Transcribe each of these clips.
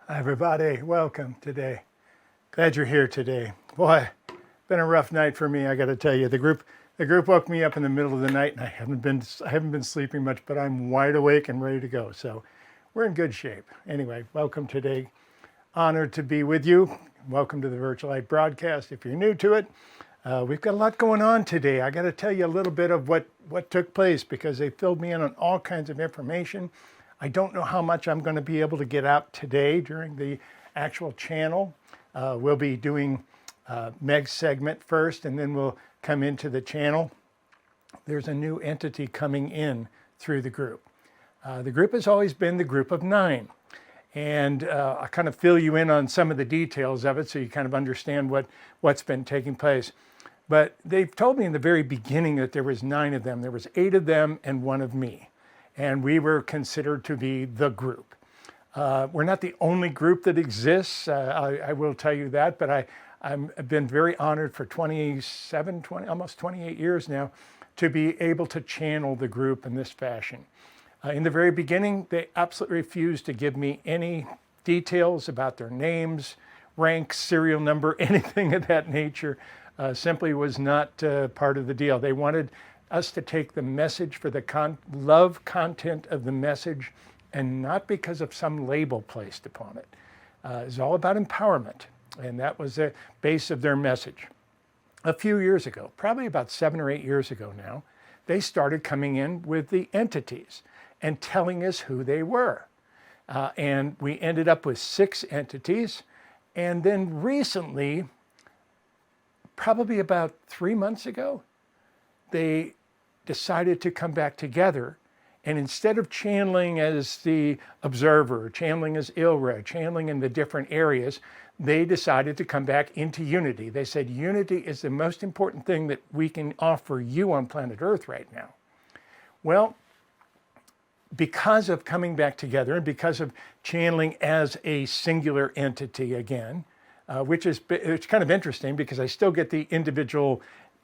Hi everybody, welcome today. Glad you're here today. Boy, been a rough night for me, I got to tell you. The group woke me up in the middle of the night and I haven't been sleeping much, but I'm wide awake and ready to go. So, we're in good shape. Anyway, welcome today. Honored to be with you. Welcome to the VirtualLight broadcast. If you're new to it, we've got a lot going on today. I got to tell you a little bit of what took place because they filled me in on all kinds of information. I don't know how much I'm going to be able to get out today during the actual channel. We'll be doing Meg's segment first, and then we'll come into the channel. There's a new entity coming in through the group. The group has always been the group of 9. And I kind of fill you in on some of the details of it so you kind of understand what's been taking place. But they've told me in the very beginning that there was 9 of them. There was 8 of them and 1 of me. And we were considered to be the group. We're not the only group that exists, I will tell you that, but I've been very honored for almost 28 years now to be able to channel the group in this fashion. In the very beginning, they absolutely refused to give me any details about their names, ranks, serial number, anything of that nature. Simply was not part of the deal. They wanted us to take the message for the love content of the message and not because of some label placed upon it. It's all about empowerment, and that was the base of their message. A few years ago, probably about 7 or 8 years ago now, they started coming in with the entities and telling us who they were. And we ended up with 6 entities. And then recently, probably about 3 months ago, they decided to come back together. And instead of channeling as the observer, channeling as Ilra, channeling in the different areas, they decided to come back into unity. They said, unity is the most important thing that we can offer you on planet Earth right now. Well, because of coming back together and because of channeling as a singular entity again, it's kind of interesting because I still get the individual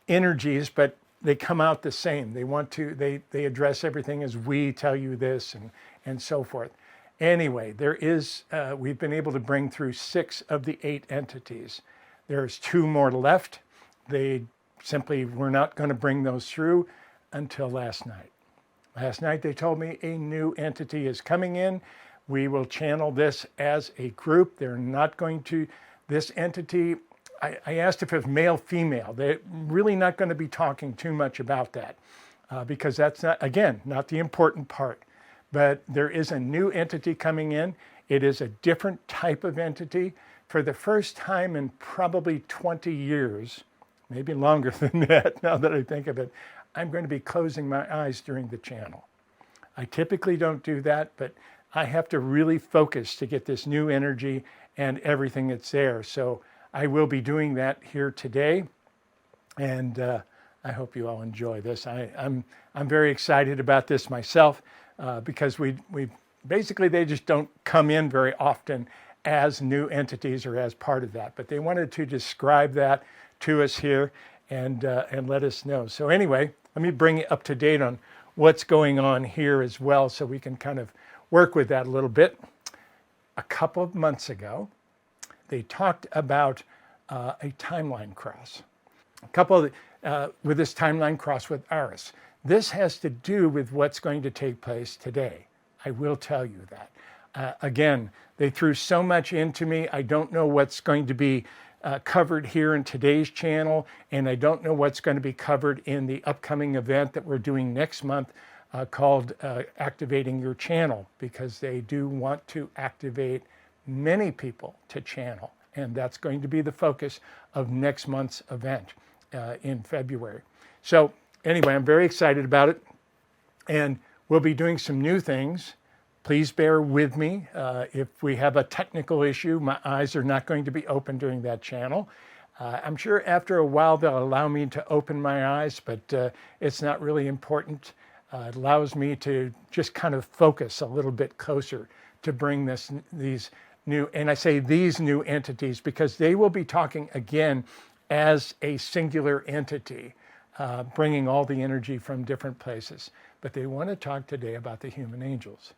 energies, but they come out the same. They address everything as we tell you this and so forth. Anyway, we've been able to bring through 6 of the 8 entities. There's 2 more left. They simply were not going to bring those through until last night. Last night they told me a new entity is coming in. We will channel this as a group. They're not going to, this entity, I asked if it was male, female. They're really not going to be talking too much about that because that's not, again, not the important part. But there is a new entity coming in. It is a different type of entity. For the first time in probably 20 years, maybe longer than that now that I think of it, I'm going to be closing my eyes during the channel. I typically don't do that, but I have to really focus to get this new energy and everything that's there. So I will be doing that here today, and I hope you all enjoy this. I'm very excited about this myself because we basically they just don't come in very often as new entities or as part of that, but they wanted to describe that to us here and let us know. So anyway, let me bring you up to date on what's going on here as well so we can kind of work with that a little bit. A couple of months ago, they talked about a timeline cross. With this timeline cross with Aris. This has to do with what's going to take place today. I will tell you that. Again, they threw so much into me. I don't know what's going to be covered here in today's channel, and I don't know what's going to be covered in the upcoming event that we're doing next month called Activating Your Channel, because they do want to activate many people to channel, and that's going to be the focus of next month's event in February. So anyway, I'm very excited about it, and we'll be doing some new things. Please bear with me. If we have a technical issue, my eyes are not going to be open during that channel. I'm sure after a while they'll allow me to open my eyes, but it's not really important. It allows me to just kind of focus a little bit closer to bring these new, and I say these new entities because they will be talking again as a singular entity, bringing all the energy from different places. But they want to talk today about the human angels.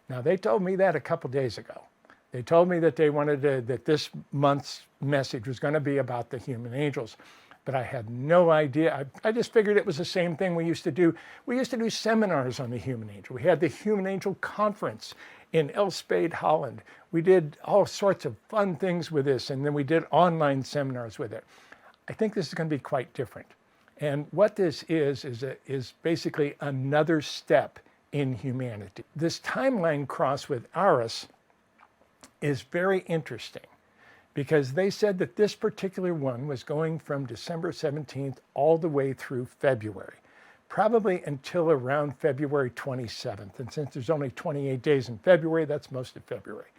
Now, they told me that a couple days ago. They told me that they wanted that this month's message was going to be about the human angels, but I had no idea. I just figured it was the same thing we used to do. We used to do seminars on the human angel. We had the Human Angel Conference in Elspeth, Holland. We did all sorts of fun things with this, and then we did online seminars with it. I think this is going to be quite different. And what this is basically another step in humanity. This timeline cross with Aris is very interesting because they said that this particular one was going from December 17th all the way through February, probably until around February 27th. And since there's only 28 days in February, that's most of February.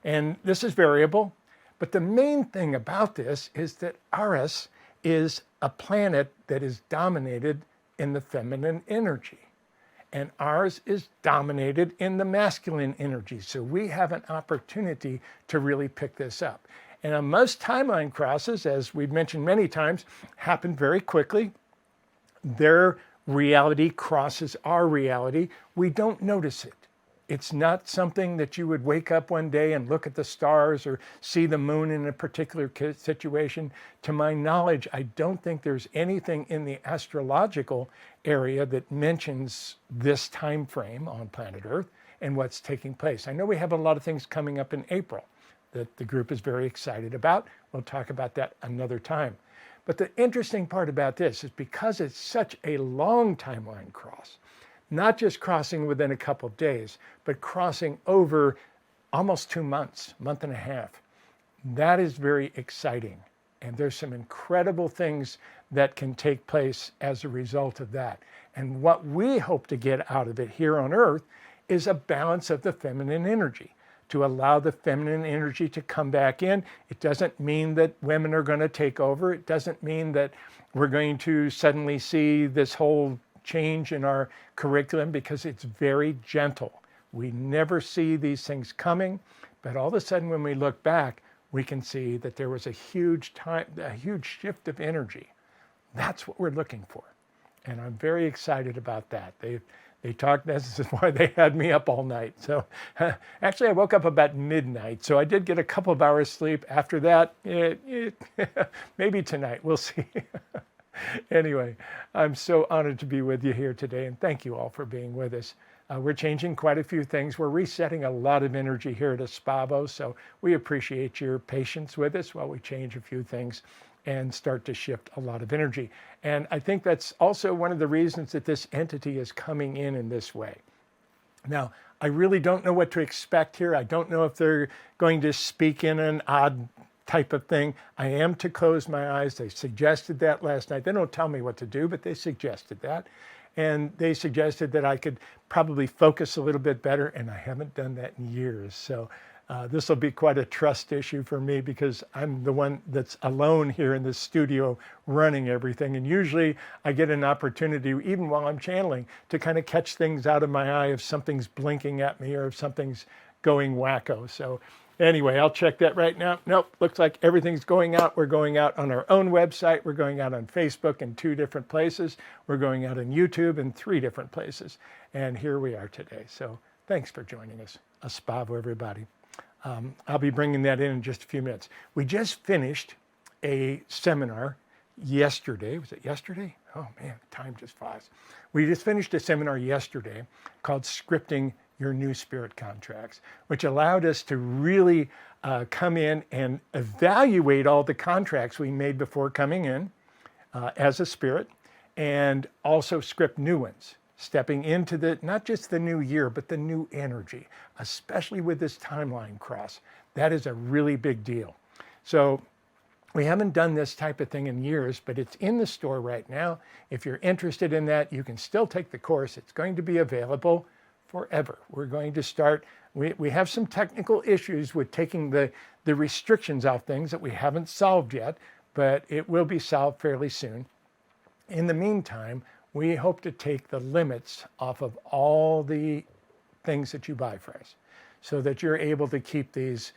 And this is variable, but the main thing about this is that Aris is a planet that is dominated in the feminine energy. And ours is dominated in the masculine energy. So we have an opportunity to really pick this up. And most timeline crosses, as we've mentioned many times, happen very quickly. Their reality crosses our reality. We don't notice it. It's not something that you would wake up one day and look at the stars or see the moon in a particular situation. To my knowledge, I don't think there's anything in the astrological area that mentions this time frame on planet Earth and what's taking place. I know we have a lot of things coming up in April that the group is very excited about. We'll talk about that another time. But the interesting part about this is because it's such a long timeline cross, not just crossing within a couple of days, but crossing over almost 2 months, month and a half. That is very exciting. And there's some incredible things that can take place as a result of that. And what we hope to get out of it here on Earth is a balance of the feminine energy, to allow the feminine energy to come back in. It doesn't mean that women are going to take over. It doesn't mean that we're going to suddenly see this whole change in our curriculum, because it's very gentle. We never see these things coming, but all of a sudden when we look back, we can see that there was a huge shift of energy. That's what we're looking for. And I'm very excited about that. They talked, this is why they had me up all night. So actually I woke up about midnight, so I did get a couple of hours sleep. After that, maybe tonight, we'll see. Anyway, I'm so honored to be with you here today, and thank you all for being with us. We're changing quite a few things. We're resetting a lot of energy here at Espavo, so we appreciate your patience with us while we change a few things and start to shift a lot of energy. And I think that's also one of the reasons that this entity is coming in this way. Now, I really don't know what to expect here. I don't know if they're going to speak in an odd type of thing. I am to close my eyes. They suggested that last night. They don't tell me what to do, but they suggested that. And they suggested that I could probably focus a little bit better, and I haven't done that in years. So this will be quite a trust issue for me, because I'm the one that's alone here in the studio running everything. And usually I get an opportunity, even while I'm channeling, to kind of catch things out of my eye if something's blinking at me or if something's going wacko. So anyway, I'll check that right now. Nope, looks like everything's going out. We're going out on our own website. We're going out on Facebook in 2 different places. We're going out on YouTube in 3 different places. And here we are today. So thanks for joining us. Espavo, everybody. I'll be bringing that in just a few minutes. We just finished a seminar yesterday. Was it yesterday? Oh man, time just flies. We just finished a seminar yesterday called Scripting Your New Spirit Contracts, which allowed us to really come in and evaluate all the contracts we made before coming in as a spirit, and also script new ones, stepping into not just the new year, but the new energy, especially with this timeline cross. That is a really big deal. So we haven't done this type of thing in years, but it's in the store right now. If you're interested in that, you can still take the course. It's going to be available forever. We're going to start, we have some technical issues with taking the restrictions off things that we haven't solved yet, but it will be solved fairly soon. In the meantime, we hope to take the limits off of all the things that you buy for us, so that you're able to keep these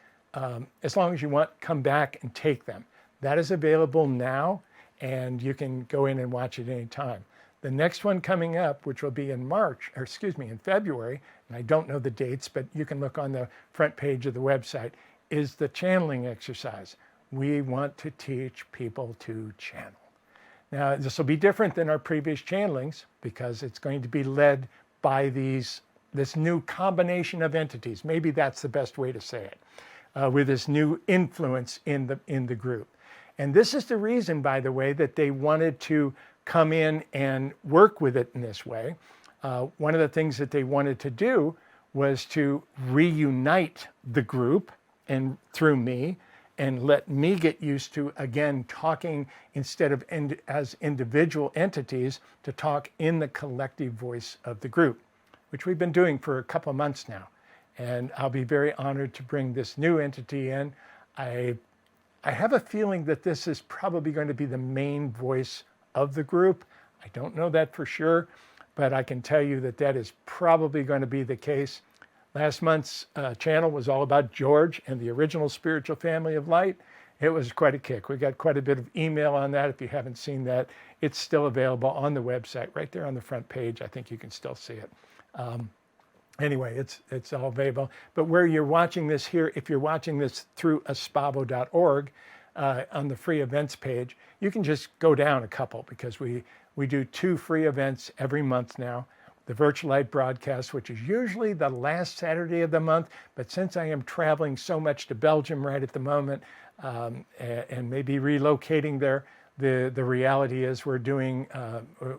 as long as you want. Come back and take them. That is available now, and you can go in and watch it anytime. The next one coming up, which will be in February, and I don't know the dates, but you can look on the front page of the website, is the channeling exercise. We want to teach people to channel. Now, this will be different than our previous channelings because it's going to be led by this new combination of entities. Maybe that's the best way to say it, with this new influence in the group. And this is the reason, by the way, that they wanted to come in and work with it in this way. One of the things that they wanted to do was to reunite the group and through me, and let me get used to, again, talking instead of as individual entities, to talk in the collective voice of the group, which we've been doing for a couple of months now. And I'll be very honored to bring this new entity in. I have a feeling that this is probably going to be the main voice of the group. I don't know that for sure, but I can tell you that that is probably going to be the case. Last month's channel was all about George and the original spiritual family of light. It was quite a kick. We got quite a bit of email on that. If you haven't seen that, it's still available on the website, right there on the front page. I think you can still see it. Anyway, it's all available. But where you're watching this here, if you're watching this through aspavo.org on the free events page, you can just go down a couple because we do 2 free events every month now. The VirtualLight broadcast, which is usually the last Saturday of the month, but since I am traveling so much to Belgium right at the moment and maybe relocating there, the reality is we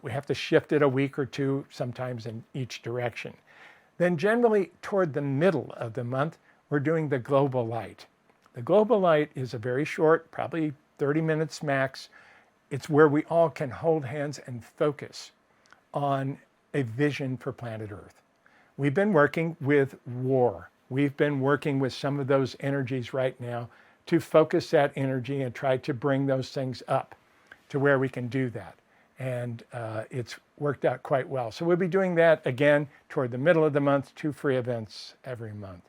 have to shift it a week or two, sometimes in each direction. Then generally toward the middle of the month, we're doing the Global Light. The Global Light is a very short, probably 30 minutes max. It's where we all can hold hands and focus on a vision for planet Earth. We've been working with war. We've been working with some of those energies right now to focus that energy and try to bring those things up to where we can do that. And it's worked out quite well. So we'll be doing that again toward the middle of the month, 2 free events every month.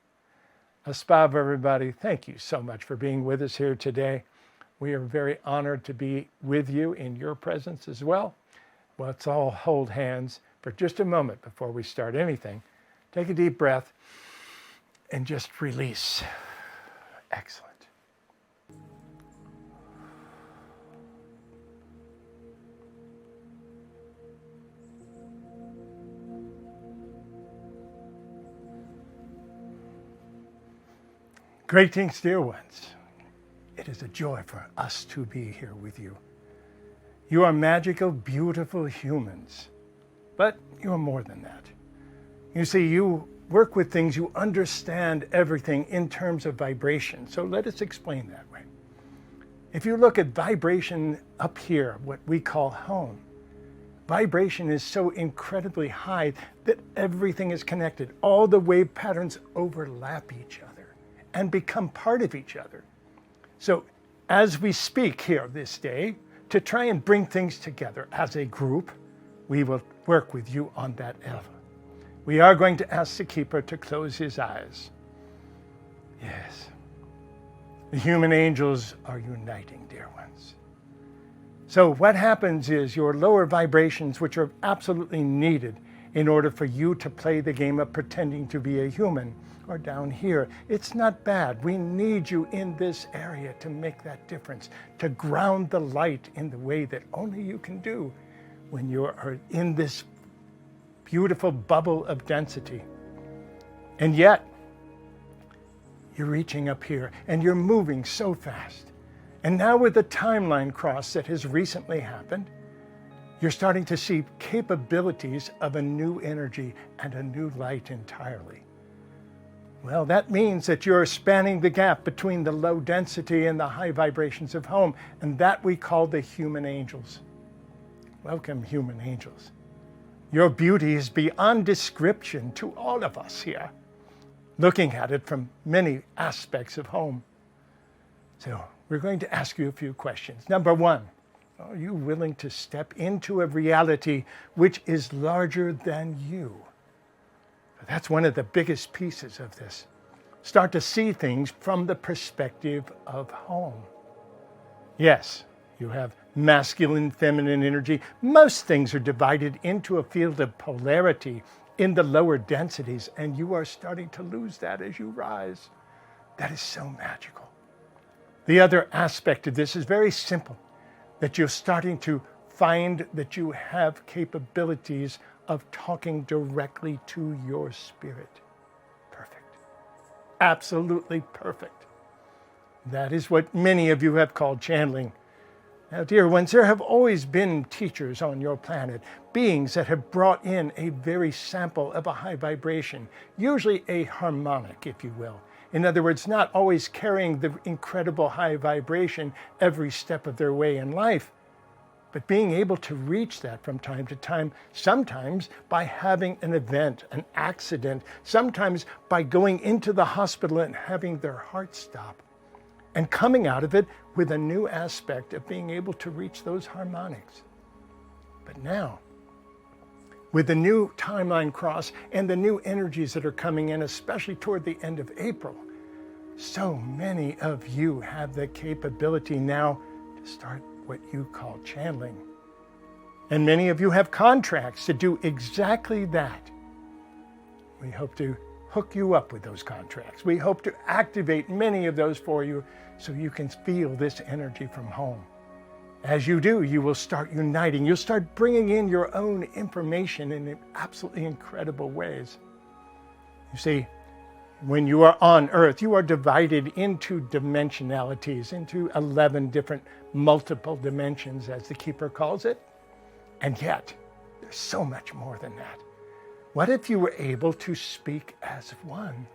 Aspav, everybody, thank you so much for being with us here today. We are very honored to be with you in your presence as well. Let's all hold hands for just a moment before we start anything. Take a deep breath and just release. Excellent. Greetings, dear ones. It is a joy for us to be here with you. You are magical, beautiful humans, but you are more than that. You see, you work with things, you understand everything in terms of vibration. So let us explain that way. If you look at vibration up here, what we call home, vibration is so incredibly high that everything is connected. All the wave patterns overlap each other and become part of each other. So as we speak here this day, to try and bring things together as a group, we will work with you on that level. We are going to ask the keeper to close his eyes. Yes. The human angels are uniting, dear ones. So what happens is your lower vibrations, which are absolutely needed in order for you to play the game of pretending to be a human, are down here. It's not bad. We need you in this area to make that difference, to ground the light in the way that only you can do when you are in this beautiful bubble of density. And yet, you're reaching up here and you're moving so fast. And now with the timeline cross that has recently happened, you're starting to see capabilities of a new energy and a new light entirely. Well, that means that you're spanning the gap between the low density and the high vibrations of home, and that we call the human angels. Welcome, human angels. Your beauty is beyond description to all of us here, looking at it from many aspects of home. So we're going to ask you a few questions. Number one, are you willing to step into a reality which is larger than you? That's one of the biggest pieces of this. Start to see things from the perspective of home. Yes, you have masculine, feminine energy. Most things are divided into a field of polarity in the lower densities, and you are starting to lose that as you rise. That is so magical. The other aspect of this is very simple, that you're starting to find that you have capabilities of talking directly to your spirit. Perfect. Absolutely perfect. That is what many of you have called channeling. Now, dear ones, there have always been teachers on your planet, beings that have brought in a very sample of a high vibration, usually a harmonic, if you will. In other words, not always carrying the incredible high vibration every step of their way in life, but being able to reach that from time to time, sometimes by having an event, an accident, sometimes by going into the hospital and having their heart stop, and coming out of it with a new aspect of being able to reach those harmonics. But now, with the new timeline cross and the new energies that are coming in, especially toward the end of April, so many of you have the capability now to start what you call channeling. And many of you have contracts to do exactly that. We hope to hook you up with those contracts. We hope to activate many of those for you so you can feel this energy from home. As you do, you will start uniting. You'll start bringing in your own information in absolutely incredible ways. You see, when you are on Earth, you are divided into dimensionalities, into 11 different multiple dimensions, as the Keeper calls it. And yet, there's so much more than that. What if you were able to speak as one?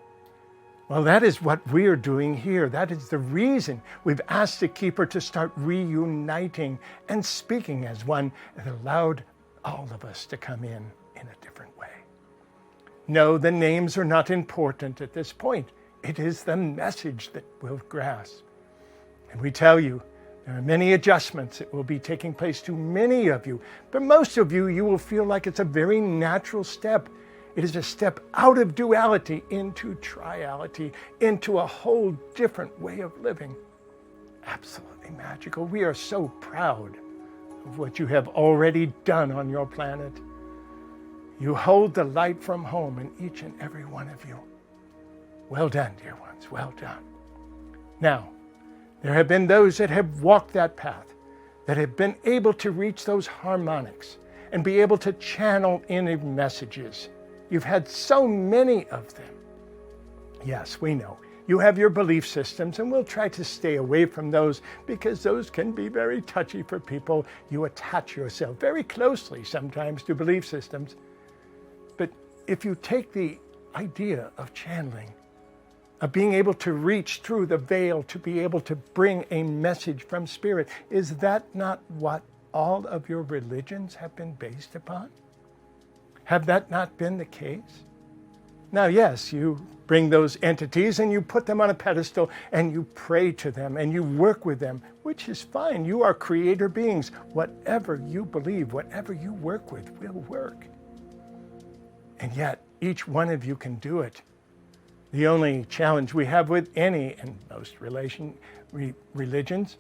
Well, that is what we're doing here. That is the reason we've asked the Keeper to start reuniting and speaking as one, and allowed all of us to come in a different way. No, the names are not important at this point. It is the message that we'll grasp. And we tell you, there are many adjustments that will be taking place to many of you, but most of you, you will feel like it's a very natural step. It is a step out of duality into triality, into a whole different way of living. Absolutely magical. We are so proud of what you have already done on your planet. You hold the light from home in each and every one of you. Well done, dear ones, well done. Now, there have been those that have walked that path, that have been able to reach those harmonics and be able to channel in messages. You've had so many of them. Yes, we know. You have your belief systems, and we'll try to stay away from those because those can be very touchy for people. You attach yourself very closely sometimes to belief systems. But if you take the idea of channeling, of being able to reach through the veil to be able to bring a message from Spirit, is that not what all of your religions have been based upon? Have that not been the case? Now, yes, you bring those entities and you put them on a pedestal and you pray to them and you work with them, which is fine. You are creator beings. Whatever you believe, whatever you work with will work. And yet, each one of you can do it. The only challenge we have with any and most religions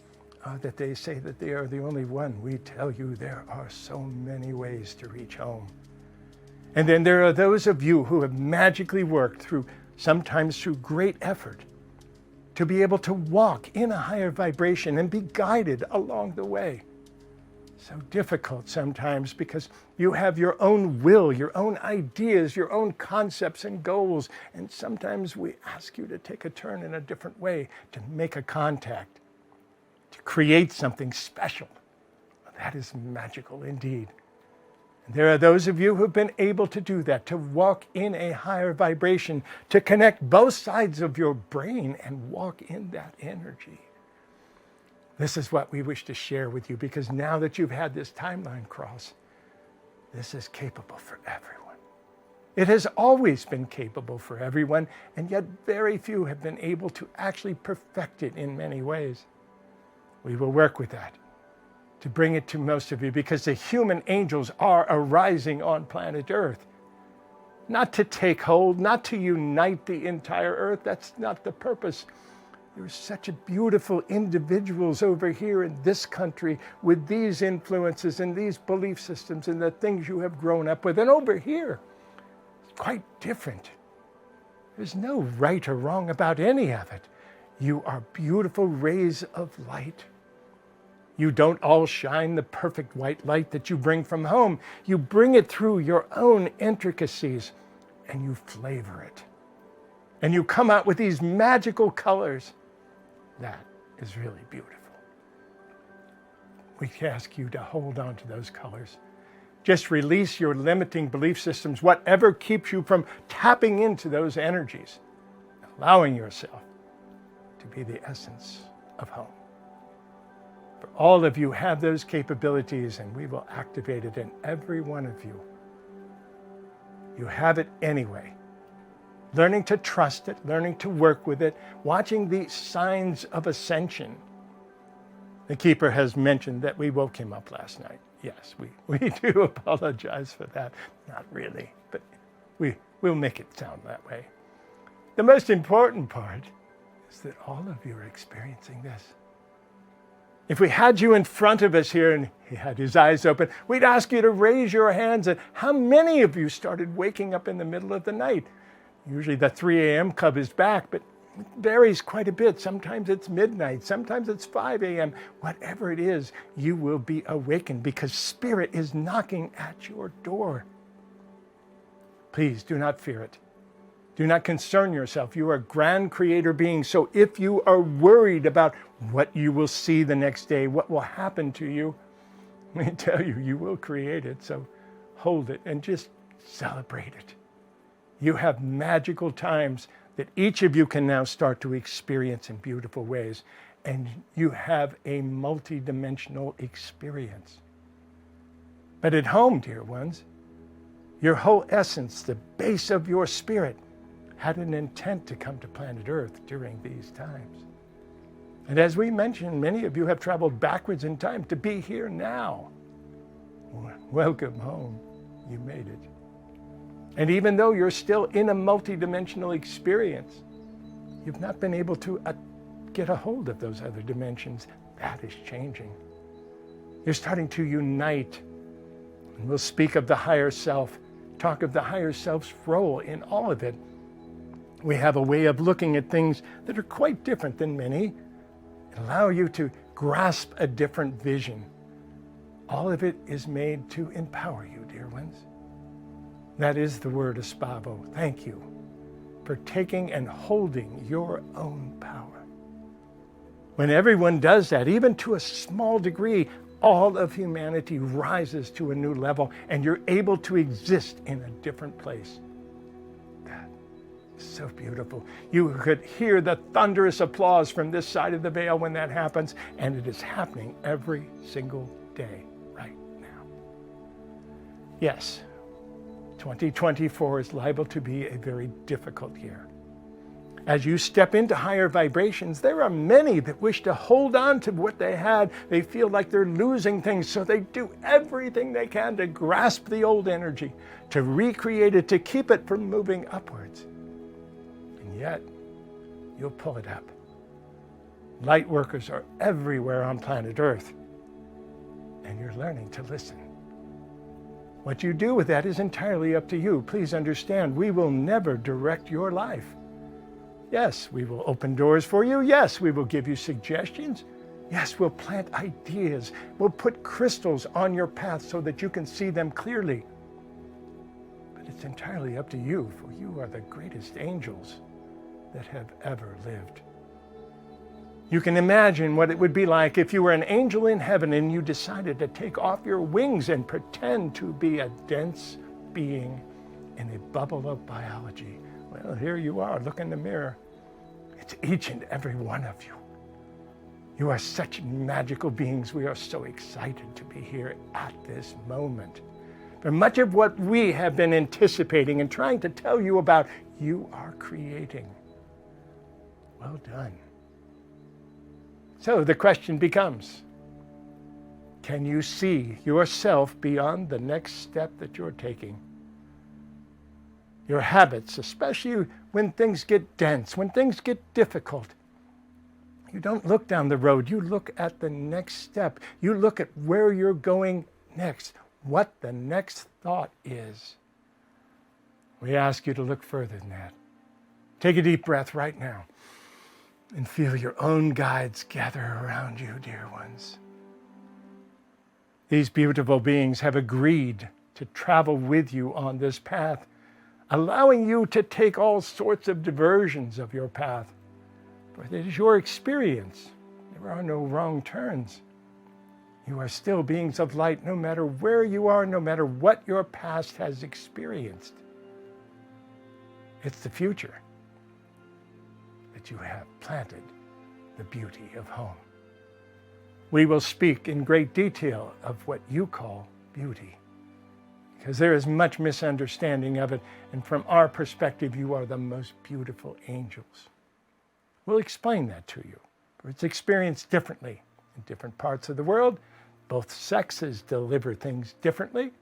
that they say that they are the only one. We tell you there are so many ways to reach home. And then there are those of you who have magically worked through, sometimes through great effort, to be able to walk in a higher vibration and be guided along the way. So difficult sometimes because you have your own will, your own ideas, your own concepts and goals. And sometimes we ask you to take a turn in a different way, to make a contact, to create something special. That is magical indeed. And there are those of you who have been able to do that, to walk in a higher vibration, to connect both sides of your brain and walk in that energy. This is what we wish to share with you, because now that you've had this timeline cross, this is capable for everyone. It has always been capable for everyone, and yet very few have been able to actually perfect it in many ways. We will work with that to bring it to most of you, because the human angels are arising on planet Earth. Not to take hold, not to unite the entire Earth. That's not the purpose. You're such beautiful individuals over here in this country with these influences and these belief systems and the things you have grown up with. And over here, quite different. There's no right or wrong about any of it. You are beautiful rays of light. You don't all shine the perfect white light that you bring from home. You bring it through your own intricacies and you flavor it. And you come out with these magical colors. That is really beautiful. We ask you to hold on to those colors. Just release your limiting belief systems, whatever keeps you from tapping into those energies, allowing yourself to be the essence of home. For all of you have those capabilities, and we will activate it in every one of you. You have it anyway. Learning to trust it, learning to work with it, watching the signs of ascension. The keeper has mentioned that we woke him up last night. Yes, we do apologize for that. Not really, but we'll make it sound that way. The most important part is that all of you are experiencing this. If we had you in front of us here and he had his eyes open, we'd ask you to raise your hands. And how many of you started waking up in the middle of the night? Usually the 3 a.m. club is back, but it varies quite a bit. Sometimes it's midnight, sometimes it's 5 a.m. Whatever it is, you will be awakened because Spirit is knocking at your door. Please do not fear it. Do not concern yourself. You are grand creator beings. So if you are worried about what you will see the next day, what will happen to you, let me tell you, you will create it. So hold it and just celebrate it. You have magical times that each of you can now start to experience in beautiful ways. And you have a multidimensional experience. But at home, dear ones, your whole essence, the base of your spirit, had an intent to come to planet Earth during these times. And as we mentioned, many of you have traveled backwards in time to be here now. Welcome home. You made it. And even though you're still in a multidimensional experience, you've not been able to get a hold of those other dimensions. That is changing. You're starting to unite. And we'll speak of the higher self, talk of the higher self's role in all of it. We have a way of looking at things that are quite different than many, and allow you to grasp a different vision. All of it is made to empower you, dear ones. That is the word espavo. Thank you for taking and holding your own power. When everyone does that, even to a small degree, all of humanity rises to a new level and you're able to exist in a different place. That is so beautiful. You could hear the thunderous applause from this side of the veil when that happens, and it is happening every single day right now. Yes. 2024 is liable to be a very difficult year. As you step into higher vibrations, there are many that wish to hold on to what they had. They feel like they're losing things, so they do everything they can to grasp the old energy, to recreate it, to keep it from moving upwards. And yet, you'll pull it up. Light workers are everywhere on planet Earth, and you're learning to listen. What you do with that is entirely up to you. Please understand, we will never direct your life. Yes, we will open doors for you. Yes, we will give you suggestions. Yes, we'll plant ideas. We'll put crystals on your path so that you can see them clearly. But it's entirely up to you, for you are the greatest angels that have ever lived. You can imagine what it would be like if you were an angel in heaven and you decided to take off your wings and pretend to be a dense being in a bubble of biology. Well, here you are. Look in the mirror. It's each and every one of you. You are such magical beings. We are so excited to be here at this moment. For much of what we have been anticipating and trying to tell you about, you are creating. Well done. So the question becomes, can you see yourself beyond the next step that you're taking? Your habits, especially when things get dense, when things get difficult. You don't look down the road, you look at the next step. You look at where you're going next, what the next thought is. We ask you to look further than that. Take a deep breath right now and feel your own guides gather around you, dear ones. These beautiful beings have agreed to travel with you on this path, allowing you to take all sorts of diversions of your path. For it is your experience. There are no wrong turns. You are still beings of light no matter where you are, no matter what your past has experienced. It's the future that you have planted the beauty of home. We will speak in great detail of what you call beauty, because there is much misunderstanding of it, and from our perspective, you are the most beautiful angels. We'll explain that to you, for it's experienced differently in different parts of the world. Both sexes deliver things differently,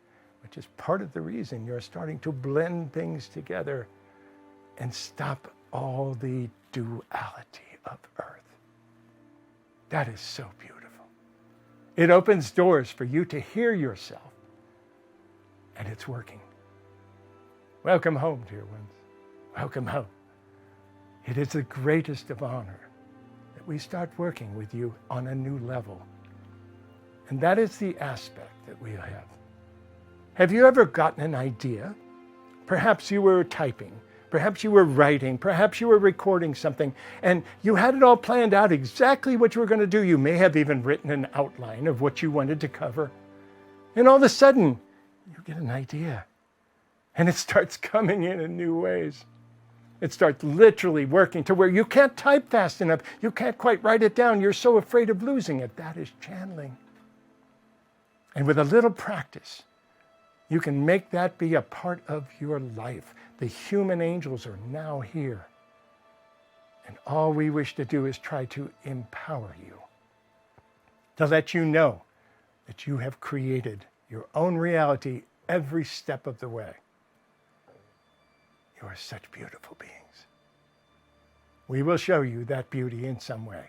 which is part of the reason you're starting to blend things together and stop all the duality of Earth. That is so beautiful. It opens doors for you to hear yourself, and it's working. Welcome home, dear ones. Welcome home. It is the greatest of honor that we start working with you on a new level. And that is the aspect that we have. Have you ever gotten an idea? Perhaps you were typing, perhaps you were writing, perhaps you were recording something, and you had it all planned out exactly what you were going to do. You may have even written an outline of what you wanted to cover. And all of a sudden, you get an idea, and it starts coming in new ways. It starts literally working to where you can't type fast enough. You can't quite write it down. You're so afraid of losing it. That is channeling. And with a little practice, you can make that be a part of your life. The human angels are now here. And all we wish to do is try to empower you, to let you know that you have created your own reality every step of the way. You are such beautiful beings. We will show you that beauty in some way.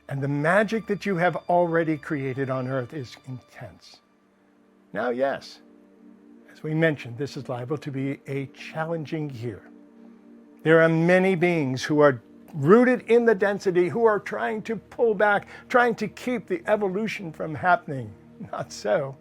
And the magic that you have already created on earth is intense. Now, yes, as we mentioned, this is liable to be a challenging year. There are many beings who are rooted in the density, who are trying to pull back, trying to keep the evolution from happening. Not so.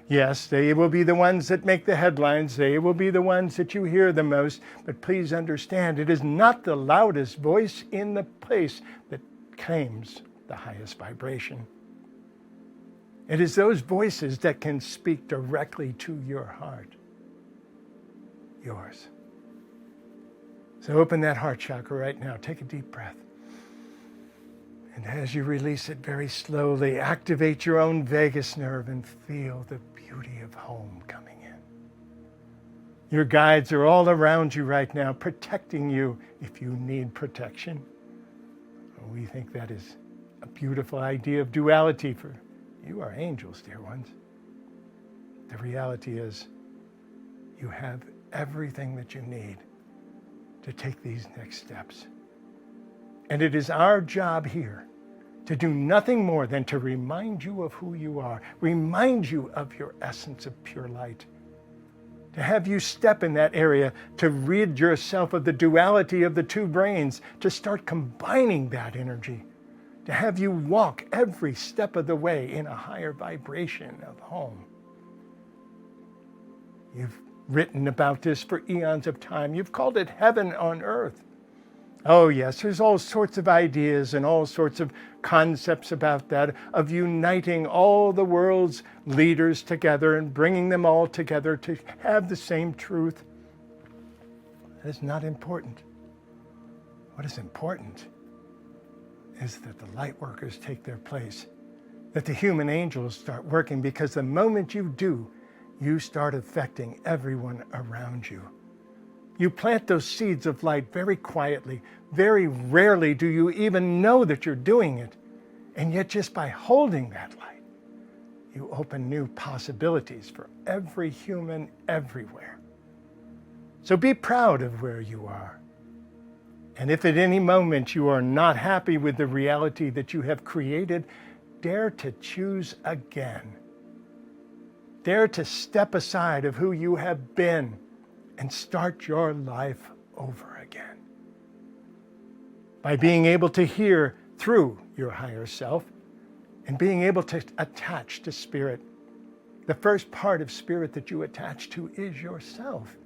Yes, they will be the ones that make the headlines. They will be the ones that you hear the most. But please understand, it is not the loudest voice in the place that claims the highest vibration. It is those voices that can speak directly to your heart. Yours. So open that heart chakra right now. Take a deep breath. And as you release it very slowly, activate your own vagus nerve and feel the beauty of home coming in. Your guides are all around you right now, protecting you if you need protection. We think that is a beautiful idea of duality, for you are angels, dear ones. The reality is you have everything that you need to take these next steps. And it is our job here to do nothing more than to remind you of who you are, remind you of your essence of pure light, to have you step in that area, to rid yourself of the duality of the two brains, to start combining that energy, to have you walk every step of the way in a higher vibration of home. You've written about this for eons of time. You've called it heaven on earth. Oh yes, there's all sorts of ideas and all sorts of concepts about that, of uniting all the world's leaders together and bringing them all together to have the same truth. That is not important. What is important is that the light workers take their place, that the human angels start working, because the moment you do, you start affecting everyone around you. You plant those seeds of light very quietly. Very rarely do you even know that you're doing it. And yet just by holding that light, you open new possibilities for every human everywhere. So be proud of where you are. And if at any moment you are not happy with the reality that you have created, dare to choose again. Dare to step aside of who you have been and start your life over again. By being able to hear through your higher self and being able to attach to spirit. The first part of spirit that you attach to is yourself.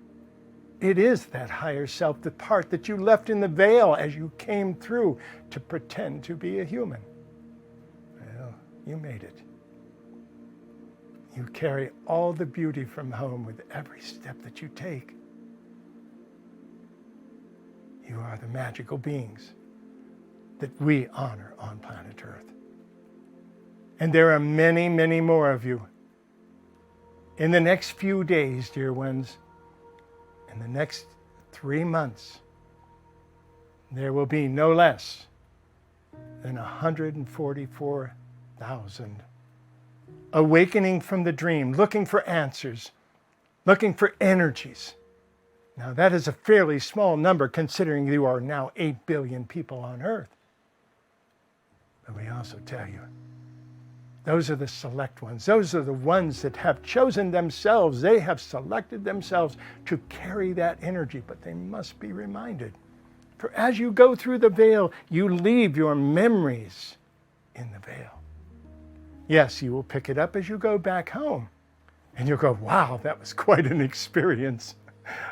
It is that higher self, the part that you left in the veil as you came through to pretend to be a human. Well, you made it. You carry all the beauty from home with every step that you take. You are the magical beings that we honor on planet Earth. And there are many, many more of you. In the next few days, dear ones, in the next 3 months, there will be no less than 144,000 awakening from the dream, looking for answers, looking for energies. Now, that is a fairly small number considering you are now 8 billion people on Earth. But we also tell you, those are the select ones. Those are the ones that have chosen themselves. They have selected themselves to carry that energy, but they must be reminded. For as you go through the veil, you leave your memories in the veil. Yes, you will pick it up as you go back home. And you'll go, wow, that was quite an experience.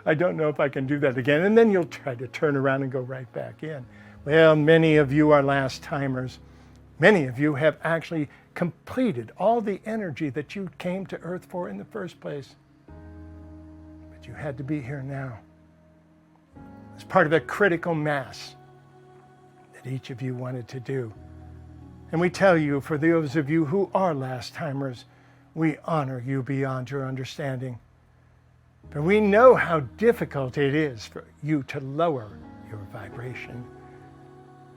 I don't know if I can do that again. And then you'll try to turn around and go right back in. Well, many of you are last timers. Many of you have actually completed all the energy that you came to Earth for in the first place. But you had to be here now. It's part of a critical mass that each of you wanted to do. And we tell you, for those of you who are last timers, we honor you beyond your understanding. But we know how difficult it is for you to lower your vibration.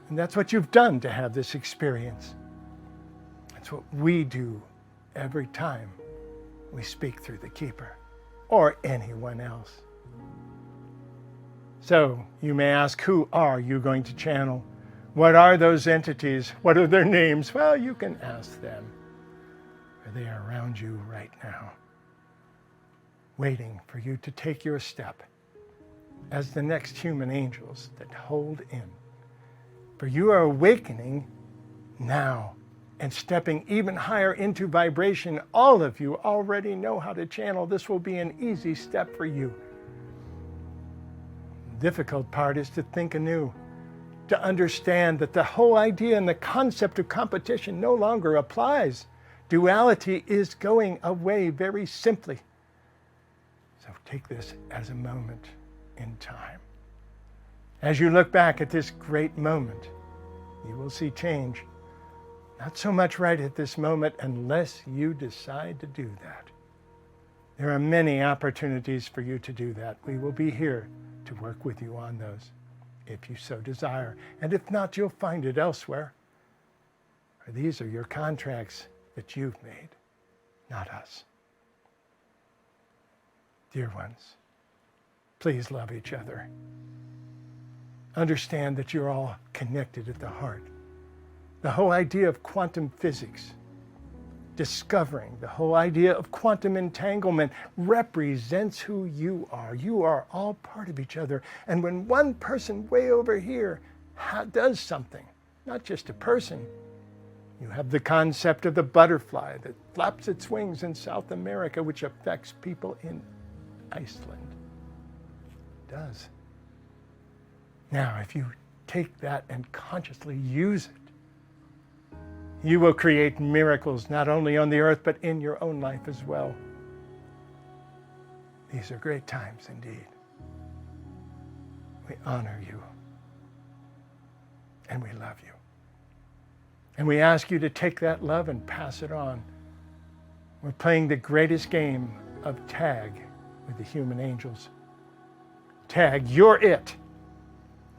And that's what you've done to have this experience. That's what we do every time we speak through the Keeper or anyone else. So you may ask, who are you going to channel? What are those entities? What are their names? Well, you can ask them. For they are around you right now, waiting for you to take your step as the next human angels that hold in. For you are awakening now and stepping even higher into vibration. All of you already know how to channel. This will be an easy step for you. The difficult part is to think anew, to understand that the whole idea and the concept of competition no longer applies. Duality is going away very simply. So take this as a moment in time. As you look back at this great moment, you will see change. Not so much right at this moment unless you decide to do that. There are many opportunities for you to do that. We will be here to work with you on those, if you so desire. And if not, you'll find it elsewhere. For these are your contracts that you've made, not us. Dear ones, please love each other. Understand that you're all connected at the heart. The whole idea of quantum physics, discovering the whole idea of quantum entanglement represents who you are. You are all part of each other. And when one person way over here does something, not just a person, you have the concept of the butterfly that flaps its wings in South America, which affects people in Iceland. It does. Now, if you take that and consciously use it, you will create miracles not only on the earth, but in your own life as well. These are great times indeed. We honor you, and we love you. And we ask you to take that love and pass it on. We're playing the greatest game of tag with the human angels. Tag, you're it.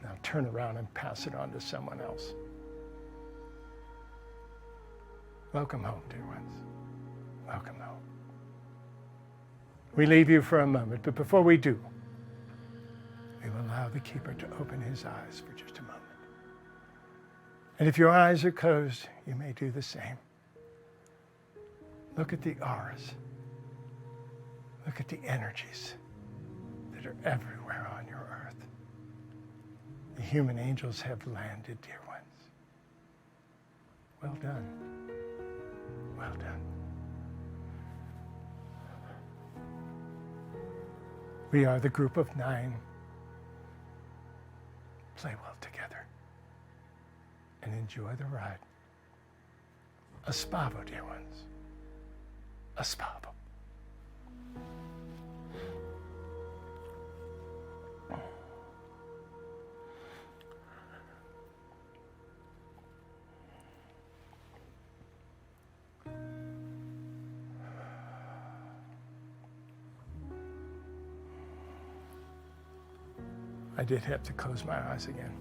Now turn around and pass it on to someone else. Welcome home, dear ones. Welcome home. We leave you for a moment, but before we do, we will allow the Keeper to open his eyes for just a moment. And if your eyes are closed, you may do the same. Look at the auras. Look at the energies that are everywhere on your earth. The human angels have landed, dear ones. Well done. Well done. We are the group of 9. Play well together and enjoy the ride. A spavo, dear ones. A spavo. I did have to close my eyes again.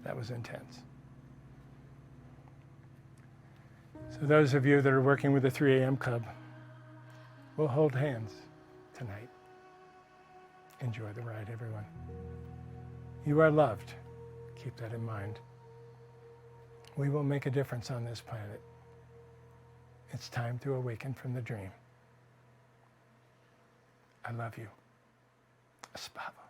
That was intense. So those of you that are working with the 3 a.m. Club, we'll hold hands tonight. Enjoy the ride, everyone. You are loved. Keep that in mind. We will make a difference on this planet. It's time to awaken from the dream. I love you. Spavo.